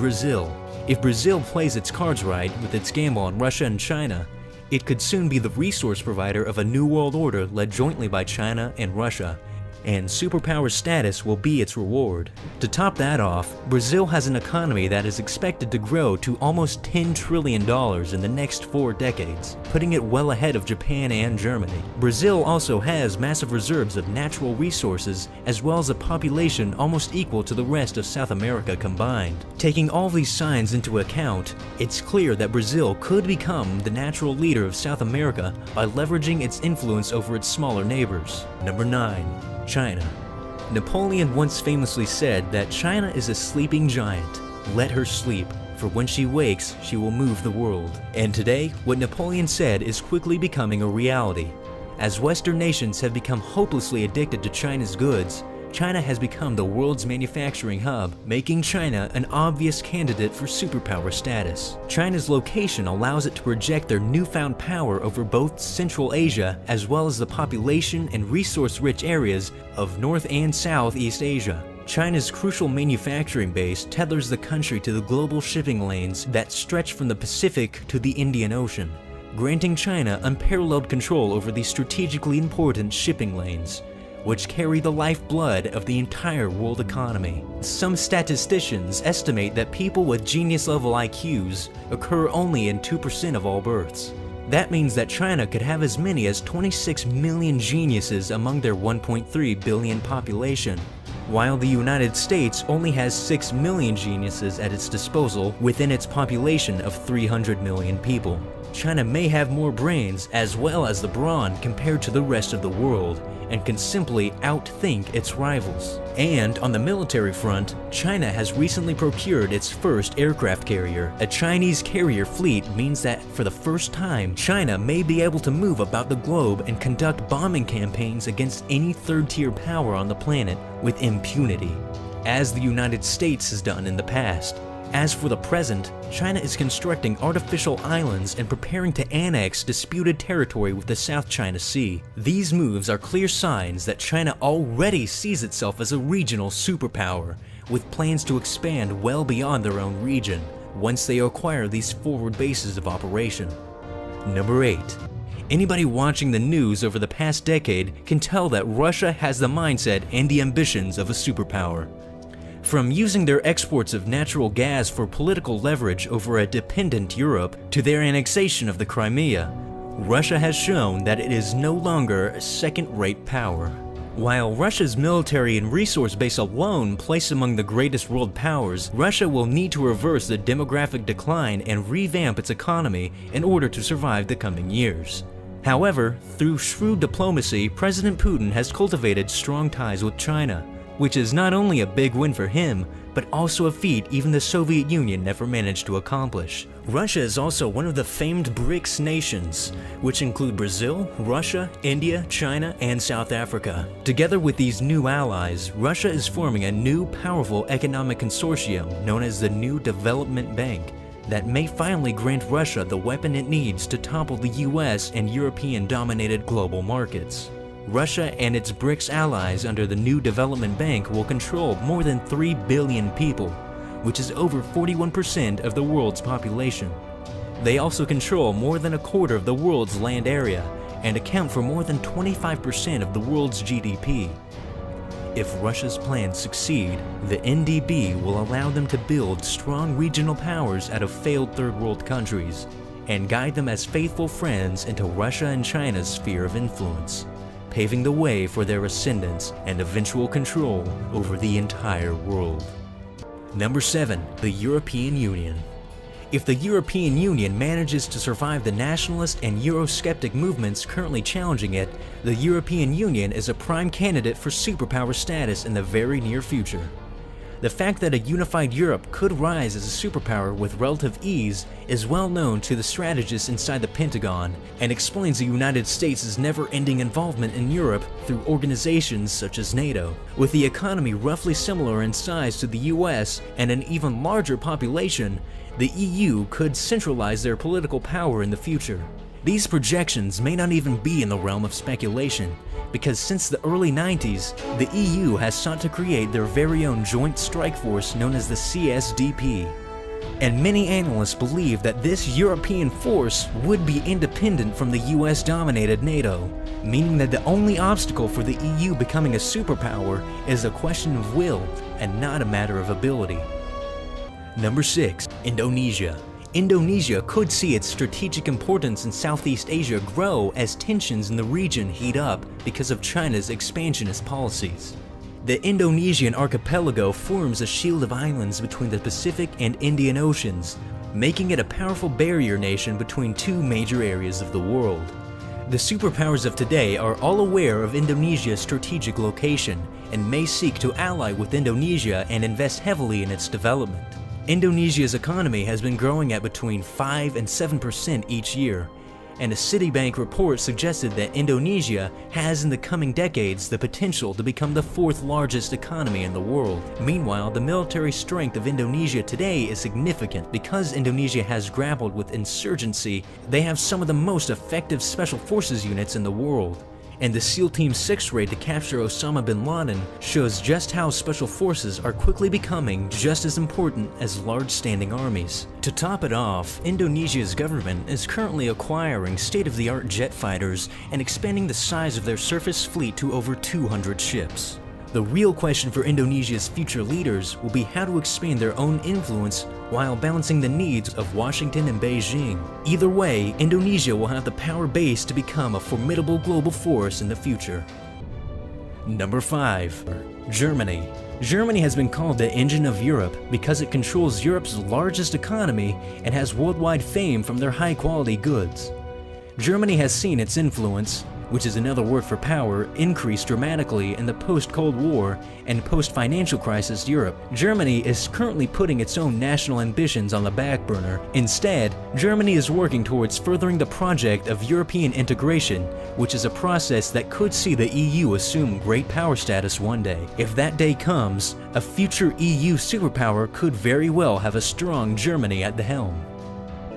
Brazil. If Brazil plays its cards right with its gamble on Russia and China, it could soon be the resource provider of a new world order led jointly by China and Russia, and superpower status will be its reward. To top that off, Brazil has an economy that is expected to grow to almost $10 trillion in the next 4 decades, putting it well ahead of Japan and Germany. Brazil also has massive reserves of natural resources as well as a population almost equal to the rest of South America combined. Taking all these signs into account, it's clear that Brazil could become the natural leader of South America by leveraging its influence over its smaller neighbors. Number 9. China. Napoleon once famously said that China is a sleeping giant. Let her sleep, for when she wakes, she will move the world. And today, what Napoleon said is quickly becoming a reality. As Western nations have become hopelessly addicted to China's goods, China has become the world's manufacturing hub, making China an obvious candidate for superpower status. China's location allows it to project their newfound power over both Central Asia as well as the population and resource-rich areas of North and Southeast Asia. China's crucial manufacturing base tethers the country to the global shipping lanes that stretch from the Pacific to the Indian Ocean, granting China unparalleled control over these strategically important shipping lanes, which carry the lifeblood of the entire world economy. Some statisticians estimate that people with genius-level IQs occur only in 2% of all births. That means that China could have as many as 26 million geniuses among their 1.3 billion population, while the United States only has 6 million geniuses at its disposal within its population of 300 million people. China may have more brains as well as the brawn compared to the rest of the world, and can simply outthink its rivals. And on the military front, China has recently procured its first aircraft carrier. A Chinese carrier fleet means that for the first time, China may be able to move about the globe and conduct bombing campaigns against any third-tier power on the planet with impunity, as the United States has done in the past. As for the present, China is constructing artificial islands and preparing to annex disputed territory with the South China Sea. These moves are clear signs that China already sees itself as a regional superpower, with plans to expand well beyond their own region once they acquire these forward bases of operation. Number 8. Anybody watching the news over the past decade can tell that Russia has the mindset and the ambitions of a superpower. From using their exports of natural gas for political leverage over a dependent Europe to their annexation of the Crimea, Russia has shown that it is no longer a second-rate power. While Russia's military and resource base alone place among the greatest world powers, Russia will need to reverse the demographic decline and revamp its economy in order to survive the coming years. However, through shrewd diplomacy, President Putin has cultivated strong ties with China, which is not only a big win for him, but also a feat even the Soviet Union never managed to accomplish. Russia is also one of the famed BRICS nations, which include Brazil, Russia, India, China, and South Africa. Together with these new allies, Russia is forming a new powerful economic consortium known as the New Development Bank that may finally grant Russia the weapon it needs to topple the US and European-dominated global markets. Russia and its BRICS allies under the New Development Bank will control more than 3 billion people, which is over 41% of the world's population. They also control more than a quarter of the world's land area and account for more than 25% of the world's GDP. If Russia's plans succeed, the NDB will allow them to build strong regional powers out of failed third-world countries and guide them as faithful friends into Russia and China's sphere of influence, paving the way for their ascendance and eventual control over the entire world. Number 7. The European Union. If the European Union manages to survive the nationalist and Eurosceptic movements currently challenging it, the European Union is a prime candidate for superpower status in the very near future. The fact that a unified Europe could rise as a superpower with relative ease is well known to the strategists inside the Pentagon and explains the United States' never-ending involvement in Europe through organizations such as NATO. With the economy roughly similar in size to the US and an even larger population, the EU could centralize their political power in the future. These projections may not even be in the realm of speculation, because since the early 90s, the EU has sought to create their very own joint strike force known as the CSDP. And many analysts believe that this European force would be independent from the US-dominated NATO, meaning that the only obstacle for the EU becoming a superpower is a question of will and not a matter of ability. Number 6. Indonesia. Indonesia could see its strategic importance in Southeast Asia grow as tensions in the region heat up because of China's expansionist policies. The Indonesian archipelago forms a shield of islands between the Pacific and Indian Oceans, making it a powerful barrier nation between two major areas of the world. The superpowers of today are all aware of Indonesia's strategic location and may seek to ally with Indonesia and invest heavily in its development. Indonesia's economy has been growing at between 5 and 7% each year, and a Citibank report suggested that Indonesia has in the coming decades the potential to become the 4th largest economy in the world. Meanwhile, the military strength of Indonesia today is significant. Because Indonesia has grappled with insurgency, they have some of the most effective special forces units in the world. And the SEAL Team 6 raid to capture Osama bin Laden shows just how special forces are quickly becoming just as important as large standing armies. To top it off, Indonesia's government is currently acquiring state-of-the-art jet fighters and expanding the size of their surface fleet to over 200 ships. The real question for Indonesia's future leaders will be how to expand their own influence while balancing the needs of Washington and Beijing. Either way, Indonesia will have the power base to become a formidable global force in the future. Number 5. Germany. Germany has been called the engine of Europe because it controls Europe's largest economy and has worldwide fame from their high-quality goods. Germany has seen its influence, which is another word for power, increase dramatically in the post-Cold War and post-financial crisis Europe. Germany is currently putting its own national ambitions on the back burner. Instead, Germany is working towards furthering the project of European integration, which is a process that could see the EU assume great power status one day. If that day comes, a future EU superpower could very well have a strong Germany at the helm.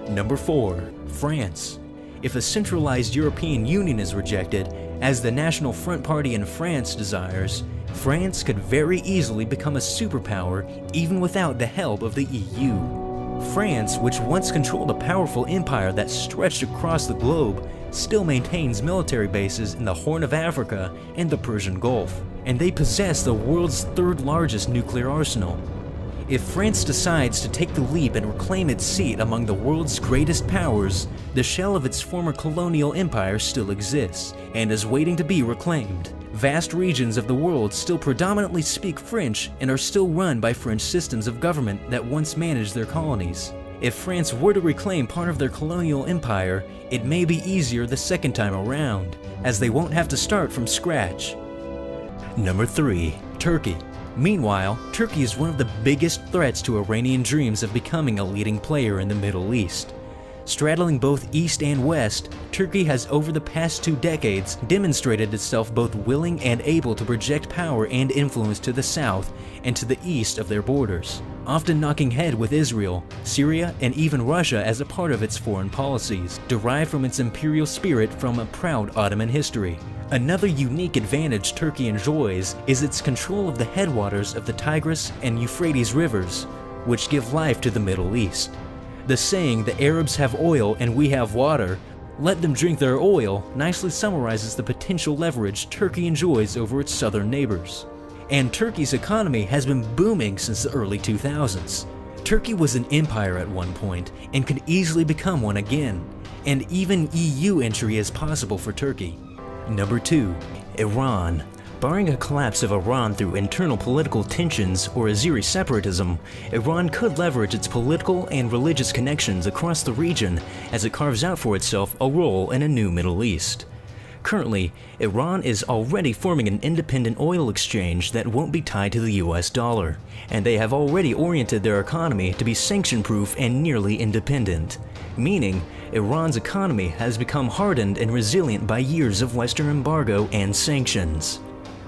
Number 4. France. If a centralized European Union is rejected, as the National Front Party in France desires, France could very easily become a superpower even without the help of the EU. France, which once controlled a powerful empire that stretched across the globe, still maintains military bases in the Horn of Africa and the Persian Gulf, and they possess the world's 3rd largest nuclear arsenal. If France decides to take the leap and reclaim its seat among the world's greatest powers, the shell of its former colonial empire still exists and is waiting to be reclaimed. Vast regions of the world still predominantly speak French and are still run by French systems of government that once managed their colonies. If France were to reclaim part of their colonial empire, it may be easier the second time around, as they won't have to start from scratch. Number 3. Turkey. Meanwhile, Turkey is one of the biggest threats to Iranian dreams of becoming a leading player in the Middle East. Straddling both East and West, Turkey has over the past 2 decades demonstrated itself both willing and able to project power and influence to the south and to the east of their borders, often knocking head with Israel, Syria, and even Russia as a part of its foreign policies, derived from its imperial spirit from a proud Ottoman history. Another unique advantage Turkey enjoys is its control of the headwaters of the Tigris and Euphrates rivers, which give life to the Middle East. The saying, "the Arabs have oil and we have water, let them drink their oil," nicely summarizes the potential leverage Turkey enjoys over its southern neighbors. And Turkey's economy has been booming since the early 2000s. Turkey was an empire at one point and could easily become one again, and even EU entry is possible for Turkey. Number 2. Iran. Barring a collapse of Iran through internal political tensions or Azeri separatism, Iran could leverage its political and religious connections across the region as it carves out for itself a role in a new Middle East. Currently, Iran is already forming an independent oil exchange that won't be tied to the US dollar, and they have already oriented their economy to be sanction-proof and nearly independent, meaning Iran's economy has become hardened and resilient by years of Western embargo and sanctions.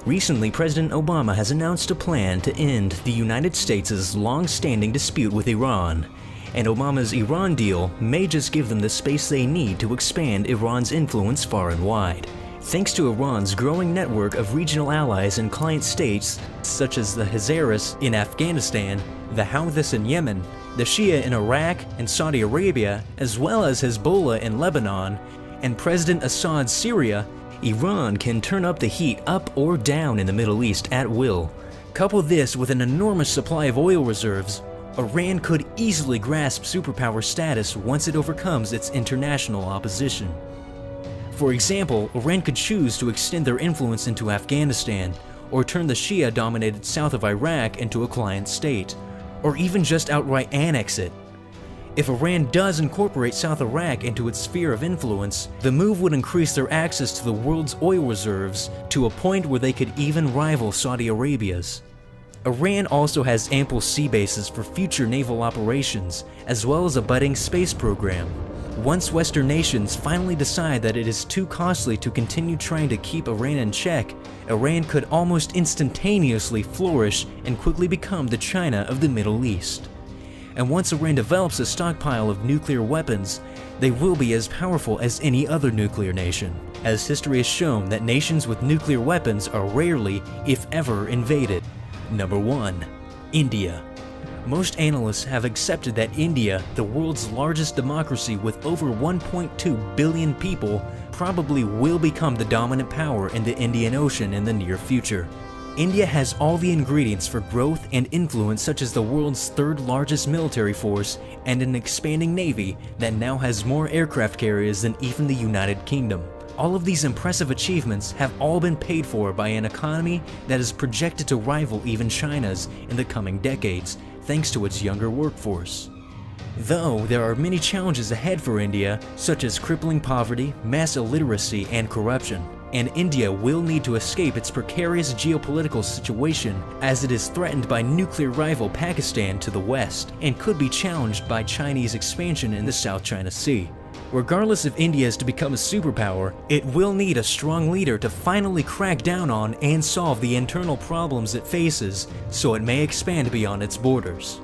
Recently, President Obama has announced a plan to end the United States' long-standing dispute with Iran, and Obama's Iran deal may just give them the space they need to expand Iran's influence far and wide. Thanks to Iran's growing network of regional allies and client states, such as the Hazaras in Afghanistan, the Houthis in Yemen, the Shia in Iraq and Saudi Arabia, as well as Hezbollah in Lebanon, and President Assad's Syria, Iran can turn up the heat up or down in the Middle East at will. Couple this with an enormous supply of oil reserves, Iran could easily grasp superpower status once it overcomes its international opposition. For example, Iran could choose to extend their influence into Afghanistan, or turn the Shia-dominated south of Iraq into a client state, or even just outright annex it. If Iran does incorporate South Iraq into its sphere of influence, the move would increase their access to the world's oil reserves to a point where they could even rival Saudi Arabia's. Iran also has ample sea bases for future naval operations, as well as a budding space program. Once Western nations finally decide that it is too costly to continue trying to keep Iran in check, Iran could almost instantaneously flourish and quickly become the China of the Middle East. And once Iran develops a stockpile of nuclear weapons, they will be as powerful as any other nuclear nation, as history has shown that nations with nuclear weapons are rarely, if ever, invaded. Number 1. India. Most analysts have accepted that India, the world's largest democracy with over 1.2 billion people, probably will become the dominant power in the Indian Ocean in the near future. India has all the ingredients for growth and influence, such as the world's third largest military force and an expanding navy that now has more aircraft carriers than even the United Kingdom. All of these impressive achievements have all been paid for by an economy that is projected to rival even China's in the coming decades, thanks to its younger workforce. Though there are many challenges ahead for India, such as crippling poverty, mass illiteracy, and corruption, and India will need to escape its precarious geopolitical situation as it is threatened by nuclear rival Pakistan to the west and could be challenged by Chinese expansion in the South China Sea. Regardless if India is to become a superpower, it will need a strong leader to finally crack down on and solve the internal problems it faces so it may expand beyond its borders.